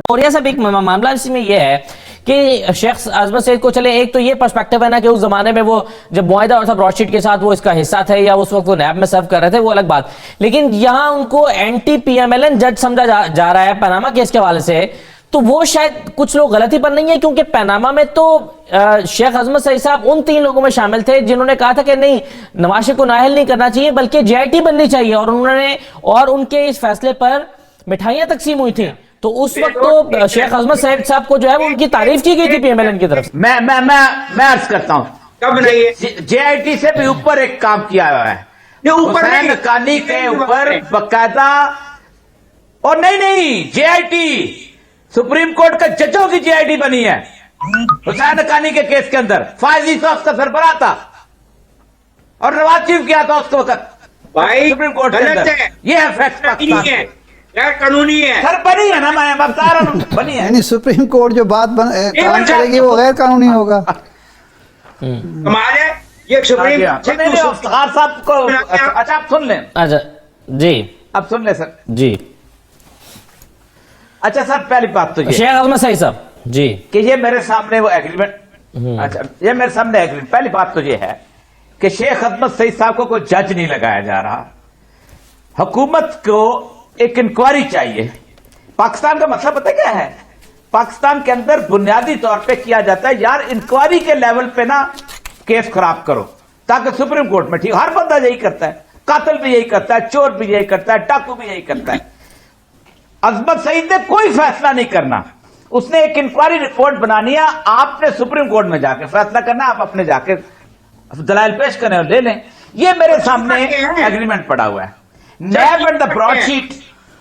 اور صاحب ایک معاملہ اس میں یہ ہے کہ شیخ عظمت سعید کو چلے ایک تو یہ پرسپیکٹو ہے نا کہ اس زمانے میں وہ جب معاہدہ اور تھا براڈ شیٹ کے ساتھ وہ اس کا حصہ تھے یا اس وقت وہ نیب میں سرو کر رہے تھے وہ الگ بات، لیکن یہاں ان کو anti P M L N جج سمجھا جا رہا ہے پاناما کیس کے حوالے سے، تو وہ شاید کچھ لوگ غلطی پر نہیں ہے کیونکہ پاناما میں تو شیخ عظمت سعید صاحب ان 3 لوگوں میں شامل تھے جنہوں نے کہا تھا کہ نہیں نواز شریف کو نااہل نہیں کرنا چاہیے بلکہ جے آئی ٹی بننی چاہیے، اور انہوں نے اور ان کے اس فیصلے پر مٹھائیاں تقسیم ہوئی تھیں، تو اس وقت تو شیخ عظمت سعید صاحب کو جو ہے وہ ان کی تعریف کی گئی تھی پی ایم ایل این کی طرف سے۔ میں عرض کرتا ہوں جے آئی ٹی سے بھی اوپر ایک کام کیا ہوا ہے، حسین حقانی کے اوپر باقاعدہ، اور نہیں جے آئی ٹی سپریم کورٹ کا ججوں کی جے آئی ٹی بنی ہے حسین حقانی کے کیس کے اندر، فائز عیسیٰ اس کا سربراہ تھا اور نواز شریف کیا تھا اس کو وقت سپریم کورٹ کے اندر، یہ ہے فیکٹ پاکستان کے غیر قانونی ہے سر، بنی ہے نا، میں بتا رہا ہوں بنی ہے، یعنی سپریم کورٹ جو بات کام کرے گی وہ غیر قانونی ہوگا۔ ہمارے یہ سپریم افتخار صاحب کو اچھا آپ سن لیں، اچھا جی اب سن لیں سر، جی اچھا سر پہلی بات تو یہ شیخ عظمت سعید صاحب جی کہ یہ میرے سامنے وہ ایگریمنٹ، اچھا یہ میرے سامنے ایگریمنٹ، پہلی بات تو یہ ہے کہ شیخ عظمت سعید صاحب کو کوئی جج نہیں لگایا جا رہا، حکومت کو ایک انکوائری چاہیے۔ پاکستان کا مسئلہ پتہ کیا ہے، پاکستان کے اندر بنیادی طور پہ کیا جاتا ہے یار انکوائری کے لیول پہ نا کیس خراب کرو تاکہ سپریم کورٹ میں ٹھیک، ہر بندہ یہی کرتا ہے، قاتل بھی یہی کرتا ہے، چور بھی یہی کرتا ہے، ڈاکو بھی یہی کرتا ہے۔ عظمت سعید نے کوئی فیصلہ نہیں کرنا، اس نے ایک انکوائری رپورٹ بنانی ہے، آپ نے سپریم کورٹ میں جا کے فیصلہ کرنا، آپ اپنے جا کے دلائل پیش کریں اور لے لیں۔ یہ میرے سامنے ایگریمنٹ پڑا ہوا ہے۔ NAB and the Broadsheet,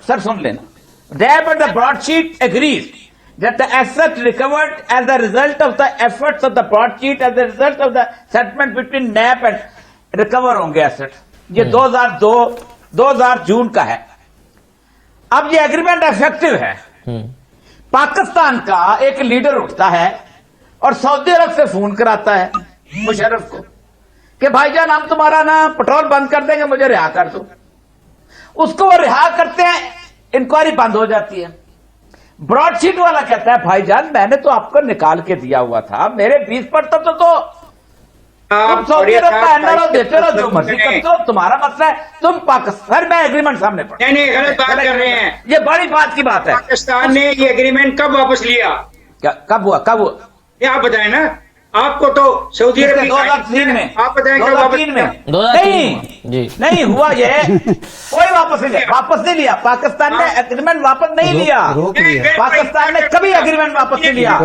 sir سن لینا، NAB and the Broadsheet agrees that the asset recovered as a result of the efforts of the broadsheet as a result of the settlement between NAP and recover ہوں گے asset, یہ 2002 جون کا ہے۔ اب یہ agreement effective ہے، پاکستان کا ایک لیڈر اٹھتا ہے اور سعودی عرب سے فون کراتا ہے مشرف کو کہ بھائی جان ہم تمہارا نا پٹرول بند کر دیں گے، مجھے رہا کر دو۔ اس کو وہ رہا کرتے ہیں، انکوائری بند ہو جاتی ہے۔ براڈ شیٹ والا کہتا ہے بھائی جان میں نے تو آپ کو نکال کے دیا ہوا تھا، میرے 20% تو تم سعودی عرب کا NRO دیتے رہو، جو مرضی کرتے ہو، تمہارا مسئلہ ہے، تم پاکستان میں ایگریمنٹ سامنے پڑ، نہیں غلط بات کر رہے ہیں، یہ بڑی بات کی بات ہے۔ پاکستان نے یہ ایگریمنٹ کب واپس لیا؟ کب ہوا؟ یہ آپ بتائیں نا، آپ کو تو سعودی عرب 2003 میں، آپ بتائیں 2003 میں نہیں ہوا، یہ کوئی واپس نہیں لیا، پاکستان نے ایگریمنٹ واپس نہیں لیا، پاکستان نے کبھی ایگریمنٹ واپس نہیں لیا،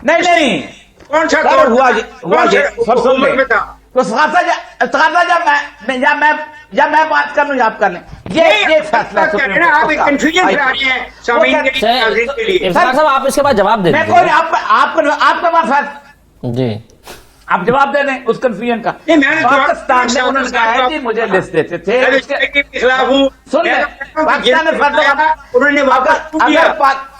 نہیں کون سا ہوا یا میں بات کر لوں یا آپ کر لیں، یہ فیصلہ آپ کنفیوژن کرا رہے ہیں سامعین کے لیے۔ صاحب آپ اس کے بعد جواب دیں، میں کوئی آپ کا بات جی آپ جواب دے دیں اس کنفیوژن کا۔ پاکستان نے انہوں نے کہا ہے کہ مجھے لسٹ دیتے تھے، خلاف ہوں، سن لیں پاکستان نے انہوں نے واپس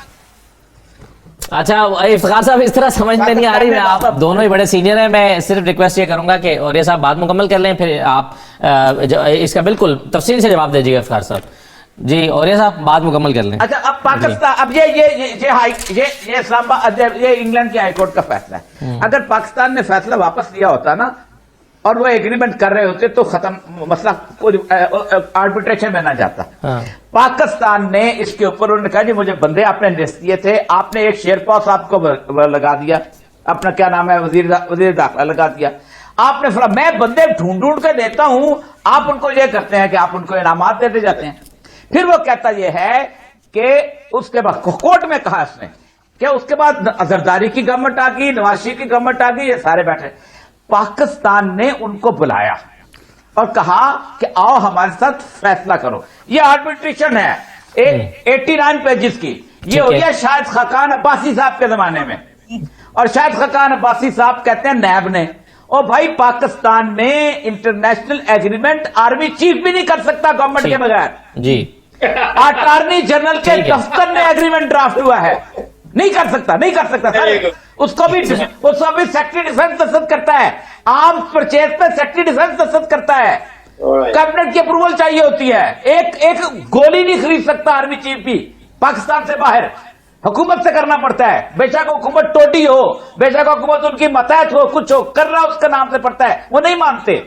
اچھا افتخار صاحب اس طرح سمجھ میں نہیں آ رہی، میں آپ دونوں ہی بڑے سینئر ہیں، میں صرف ریکویسٹ یہ کروں گا کہ اور یہ صاحب بات مکمل کر لیں پھر آپ اس کا بالکل تفصیل سے جواب دیجیے گا افتخار صاحب جی، اور یہ صاحب بات مکمل کر لیں۔ اچھا اب پاکستان، اب یہ اسلام آباد، یہ انگلینڈ کی ہائی کورٹ کا فیصلہ ہے، اگر پاکستان نے فیصلہ واپس لیا ہوتا نا اور وہ ایگریمنٹ کر رہے ہوتے تو ختم مسئلہ، آربیٹریشن میں نہ جاتا۔ پاکستان نے اس کے اوپر انہوں نے کہا جی مجھے بندے آپ نے لسٹ دیے تھے، آپ نے ایک شیرپا صاحب کو لگا دیا، اپنا کیا نام ہے وزیر داخلہ لگا دیا، آپ نے میں بندے ڈھونڈ کے دیتا ہوں، آپ ان کو یہ کرتے ہیں کہ آپ ان کو انعامات دیتے جاتے ہیں۔ پھر وہ کہتا یہ ہے کہ اس کے بعد کورٹ میں کہا اس نے کہ اس کے بعد زرداری کی گورنمنٹ آ گئی، نواز شریف کی گورنمنٹ آ گئی، یہ سارے بیٹھے، پاکستان نے ان کو بلایا اور کہا کہ آؤ ہمارے ساتھ فیصلہ کرو، یہ آربیٹریشن ہے 89 پیجز کی، یہ ہو گیا شاہد خاقان عباسی صاحب کے زمانے میں، اور شاہد خاقان عباسی صاحب کہتے ہیں نیب نے، اور بھائی پاکستان میں انٹرنیشنل ایگریمنٹ آرمی چیف بھی نہیں کر سکتا گورنمنٹ کے بغیر، جی اٹارنی جنرل کے دفتر میں ایگریمنٹ ڈرافٹ ہوا ہے، نہیں کر سکتا سر، اس کو بھی سیکٹری ڈیفنس دستخط کرتا ہے، آرمز پرچیز پہ سیکٹری ڈیفنس دستخط کرتا ہے، کیبنٹ کی اپروول چاہیے ہوتی ہے، ایک گولی نہیں خرید سکتا آرمی چیف بھی، पाकिस्तान से बाहर हुकूमत से करना पड़ता है, बेशक हुकूमत टोटी हो, बेशक हुकूमत उनकी मतहत हो, कुछ हो, करना उसका नाम से पड़ता है, वो नहीं मानते।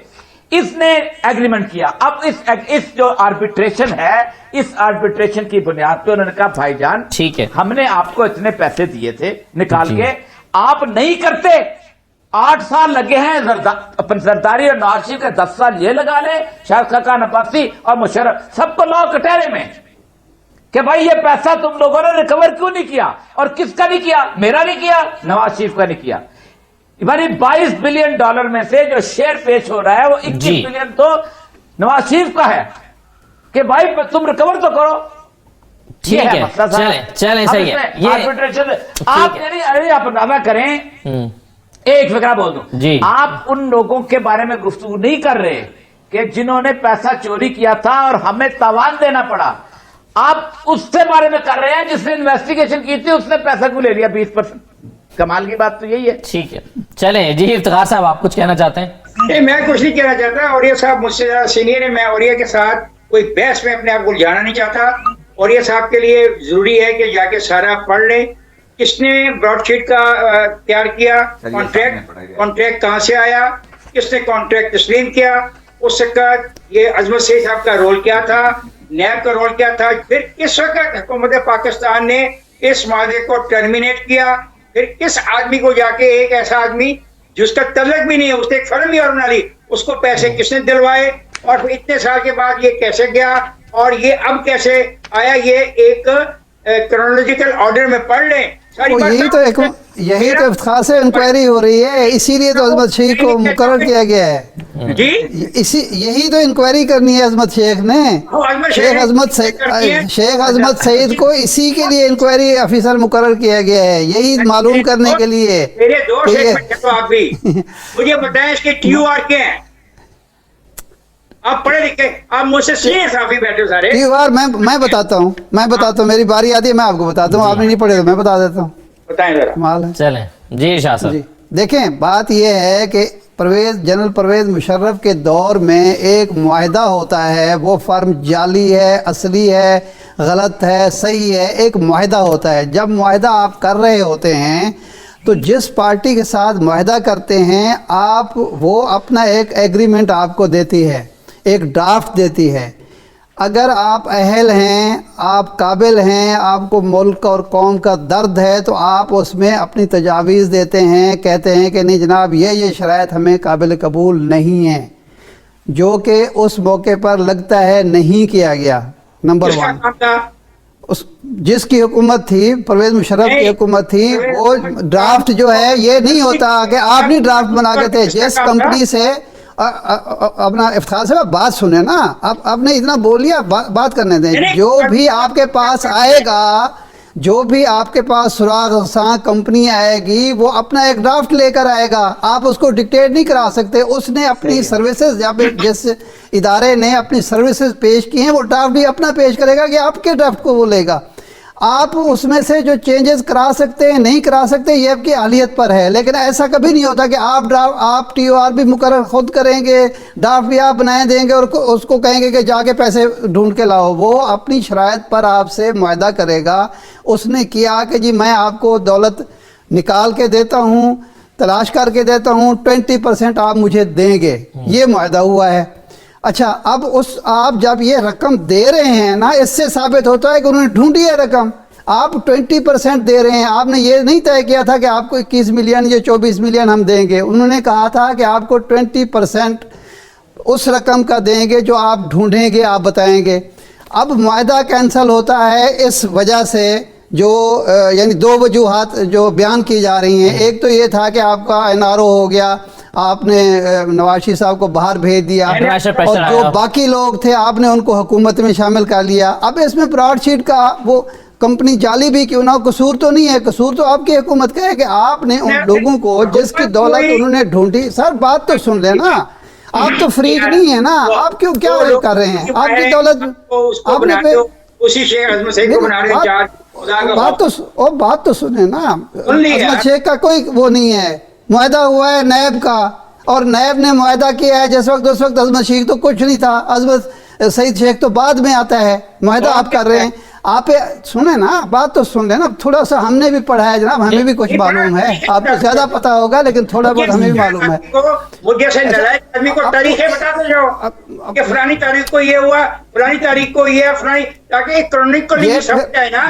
इसने एग्रीमेंट किया। अब इस जो आर्बिट्रेशन है, इस आर्बिट्रेशन की बुनियाद पे उन्होंने कहा भाईजान ठीक है, हमने आपको इतने पैसे दिए थे निकाल जी। के, आप नहीं करते, 8 साल लगे हैं अपन जरदारी और नवाज शरीफ के 10 साल ये लगा ले, शायद खान अब्बासी और मुशर्रफ सबको लॉ कटहरे में कि भाई ये पैसा तुम लोगों ने रिकवर क्यों नहीं किया, और किसका नहीं किया, मेरा नहीं किया, नवाज शरीफ का नहीं किया। यानी $22 बिलियन में से जो शेयर पेश हो रहा है वो 21 बिलियन तो नवाज शरीफ का है कि भाई तुम रिकवर तो करो। ठीक है, चले सही है ये आर्बिट्रेशन। आप यानी अरे आप अंदाजा करें, एक फिक्रा बोल दूं जी, आप उन लोगों के बारे में गुफ्तगू नहीं कर रहे कि जिन्होंने पैसा चोरी किया था और हमें तावान देना पड़ा, आप उससे बारे में कर रहे हैं जिसने इन्वेस्टिगेशन की थी, उसने पैसा क्यों ले लिया 20%। कमाल की बात तो यही है। ठीक है, चले जी इफ्तिखार साहब आप कुछ कहना चाहते हैं? नहीं, मैं कुछ नहीं कहना चाहता। और ये साहब मुझसे ज्यादा सीनियर है, मैं औरिया के साथ कोई बहस में अपने आप को उलझाना नहीं चाहता। और ये साहब के लिए जरूरी है कि जाके सारा पढ़ ले, किसने ब्रॉडशीट का तैयार किया, कॉन्ट्रैक्ट कहाँ से आया, किसने कॉन्ट्रैक्ट तस्लीम किया, उसका ये अजमत सईद साहब का रोल क्या था, नैब का रोल क्या था, फिर किस वक्त हुकूमत पाकिस्तान ने इस माहदे को टर्मिनेट किया, फिर किस आदमी को जाके, एक ऐसा आदमी जिसका तल्लक भी नहीं है, उसने एक फर्म भी और बना ली, उसको पैसे किसने दिलवाए, और फिर इतने साल के बाद ये कैसे गया और ये अब कैसे आया, ये एक क्रोनोलॉजिकल ऑर्डर में पढ़ लें सारी बात। यही तो इफ्तिखार से इंक्वायरी हो रही है, इसीलिए तो अजमत शेख को मुकर्रर किया गया है जी। यही तो इंक्वायरी करनी है अजमत शेख ने। शेख अजमत सईद को इसी के लिए इंक्वायरी ऑफिसर मुकर्रर किया गया है, यही मालूम करने के लिए। मेरे 2 सेकंड तो आप भी मुझे बताएं इसके TUR क्या है। आप पढ़े लिखे, आप मुझसे सीनियर साफी बैठे सारे। TUR मैं बताता हूँ, मेरी बारी आती है, मैं आपको बताता हूँ, आपने नहीं पढ़े तो मैं बता देता हूँ। बताएं जरा। कमाल है। चले जी शाह साहब। देखें, बात यह है कि जनरल परवेज मुशर्रफ के दौर में एक मुआहदा होता है, वो फर्म जाली है, असली है, गलत है, सही है, एक मुआहदा होता है। जब मुआहदा आप कर रहे होते हैं तो जिस पार्टी के साथ मुआहदा करते हैं आप, वो अपना एक एग्रीमेंट आपको देती है, एक ड्राफ्ट देती है। अगर आप अहल हैं, आप काबिल हैं, आपको मुल्क और कौम का दर्द है, तो आप उसमें अपनी तजावीज़ देते हैं, कहते हैं कि नहीं जनाब ये शराइत हमें काबिल कबूल नहीं है, जो कि उस मौके पर लगता है नहीं किया गया। नंबर 1, उस जिसकी हुकूमत थी, परवेज़ मुशर्रफ की हुकूमत थी, वो ड्राफ्ट जो है, ये नहीं होता कि आप नहीं ड्राफ्ट बना के थे। जिस कंपनी से अपना इफ्तिखार से बात सुने ना, आपने इतना बोल लिया, बात करने दें। जो भी आपके पास आएगा, जो भी आपके पास सुराग कंपनी आएगी, वो अपना एक ड्राफ्ट लेकर आएगा, आप उसको डिक्टेट नहीं करा सकते। उसने अपनी सर्विसेज, या जिस इदारे ने अपनी सर्विसेज पेश की हैं, वो ड्राफ्ट भी अपना पेश करेगा कि आपके ड्राफ्ट को वो लेगा। आप उसमें से जो चेंजेस करा सकते हैं, नहीं करा सकते, ये आपकी आलियत पर है। लेकिन ऐसा कभी नहीं होता कि आप TUR भी मुकर्रर खुद करेंगे, ड्राफ्ट भी आप बनाए देंगे और उसको कहेंगे कि जाके पैसे ढूंढ के लाओ। वो अपनी शराइत पर आपसे मुआहदा करेगा। उसने किया कि जी मैं आपको दौलत निकाल के देता हूँ, तलाश करके देता हूँ, 20% आप मुझे देंगे, ये मुआहदा हुआ है। अच्छा, अब आप जब ये रकम दे रहे हैं ना, इससे साबित होता है कि उन्होंने ढूंढी है रकम। आप 20% दे रहे हैं, आपने ये नहीं तय किया था कि आपको 21 मिलियन या 24 मिलियन हम देंगे। उन्होंने कहा था कि आपको 20% उस रकम का देंगे जो आप ढूंढेंगे, आप बताएंगे। अब मुआहदा कैंसिल होता है इस वजह से, जो यानी 2 वजूहात जो बयान की जा रही हैं। एक तो ये था कि आपका NRO हो गया, आपने नवाज शरीफ साहब को बाहर भेज दिया, और जो बाकी लोग थे आपने उनको हुकूमत में शामिल कर लिया। अब इसमें ब्रॉडशीट का वो कंपनी जाली भी क्यों ना हो, कसूर तो नहीं है, कसूर तो आपकी हुकूमत का है कि आपने उन लोगों को जिसकी दौलत उन्होंने ढूंढी। सर बात तो सुन लेना, आप तो फ्रीक नहीं है ना, आप क्यों क्या कर रहे हैं? आपकी दौलत आपने बात तो सुने ना, अजमत शेख का कोई वो नहीं है, मुआहदा हुआ है नैब का, और नैब ने मुआहदा किया है जिस वक्त, उस वक्त अजमत शेख तो कुछ नहीं था, अजमत सईद शेख तो बाद में आता है। मुआहदा आप कर रहे हैं, आप सुने ना, बात तो सुन लेना, थोड़ा सा हमने भी पढ़ा है जनाब, हमें भी कुछ मालूम है, आपको ज्यादा पता होगा लेकिन थोड़ा बहुत हमें भी मालूम है। वो जैसे नलायक आदमी को तारीखें बताते जाओ कि फलानी तारीख को ये हुआ, फलानी तारीख को ये, फलानी, ताकि क्रॉनिकली समझ जाए ना।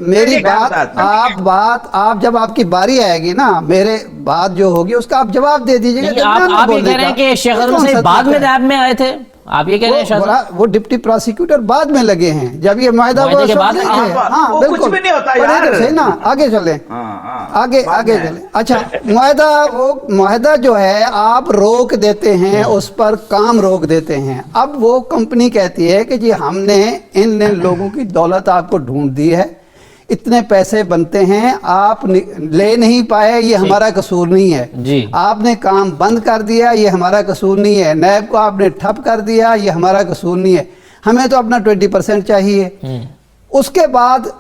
मेरी बात आप जब आपकी बारी आएगी ना, मेरे बात जो होगी उसका आप जवाब दे दीजिएगा। आप ये कह रहे हैं कि शेख अजमल सईद बाद में नैब में आए थे, आप ये कह रहे हैं? वो डिप्टी प्रोसिक्यूटर बाद में लगे हैं, जब ये माहिदा के बाद में। हाँ बिल्कुल, कुछ भी नहीं होता यार। सही ना, आगे चले, आगे चले। अच्छा, मुआहदा जो है आप रोक देते हैं, उस पर काम रोक देते हैं। अब वो कंपनी कहती है कि जी हमने इन लोगों की दौलत आपको ढूंढ दी है, इतने पैसे बनते हैं, आप ले नहीं पाए, ये हमारा कसूर नहीं है जी। आपने काम बंद कर दिया, ये हमारा कसूर नहीं है, नैब को आपने ठप कर दिया, ये हमारा कसूर नहीं है, हमें तो अपना 20% चाहिए। उसके बाद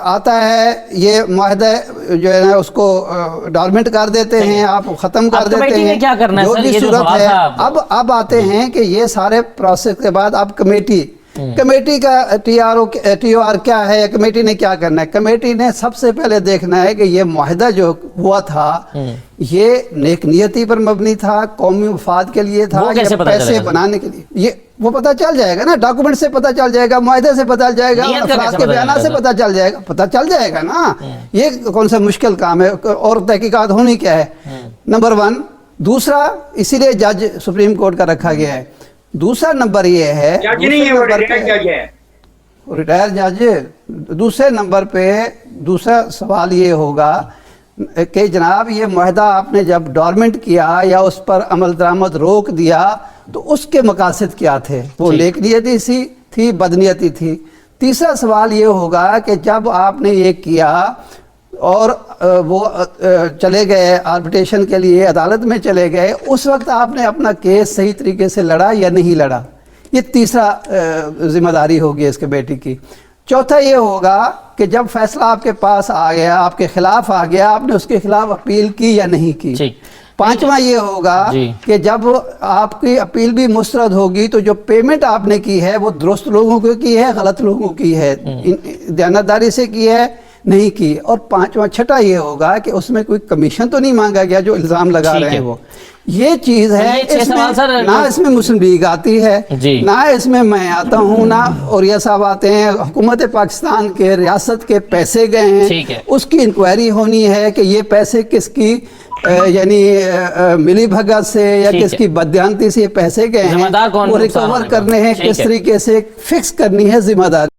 आता है ये मुआहदा जो है ना, उसको डॉर्मेंट कर देते हैं, आप खत्म कर देते हैं, क्या करना है जो सर? भी ये जो सूरत सवाल है। था अब आते हैं कि ये सारे प्रोसेस के बाद अब कमेटी का TOR क्या है, कमेटी ने क्या करना है? कमेटी ने सबसे पहले देखना है कि ये मुआहदा जो हुआ था ये नेक नियति पर मबनी था, कौमी मफाद के लिए था, या पैसे बनाने के लिए? ये वो पता चल जाएगा ना, डॉक्यूमेंट से पता चल जाएगा, मुआहदे से पता चल जाएगा, अफराद के बयान से पता चल जाएगा ना। ये कौन सा मुश्किल काम है, और तहकीकात होनी क्या है, नंबर 1। दूसरा, इसीलिए जज सुप्रीम कोर्ट का रखा गया है। दूसरा नंबर ये है, रिटायर जज। दूसरे नंबर पे दूसरा सवाल ये होगा कि जनाब ये मुआहदा आपने जब डॉर्मेंट किया या उस पर अमल दरामद रोक दिया तो उसके मकासद क्या थे? वो नेक नियति थी, बदनीयती थी? तीसरा सवाल ये होगा कि जब आपने ये किया और वो चले गए आर्बिट्रेशन के लिए, अदालत में चले गए, उस वक्त आपने अपना केस सही तरीके से लड़ा या नहीं लड़ा? ये तीसरा जिम्मेदारी होगी इसके बेटी की। चौथा ये होगा कि जब फैसला आपके पास आ गया, आपके खिलाफ आ गया, आपने उसके खिलाफ अपील की या नहीं की? पांचवा ये होगा कि जब आपकी अपील भी मुस्तरद होगी तो जो पेमेंट आपने की है वो दुरुस्त लोगों को की है, गलत लोगों की है, दयानतदारी से की है, नहीं की? और छठा ये होगा कि उसमें कोई कमीशन तो नहीं मांगा गया जो इल्जाम लगा रहे हैं वो। ये चीज है, इसमें ना इसमें मुस्लिम लीग आती है, ना इसमें मैं आता हूँ, ना औरिया साहब आते हैं। हुकूमत पाकिस्तान के रियासत के पैसे गए हैं, उसकी इंक्वायरी होनी है कि ये पैसे किसकी यानी मिली भगत से या किसकी बदयांती से ये पैसे गए हैं, वो रिकवर करने हैं, किस तरीके से फिक्स करनी है जिम्मेदारी।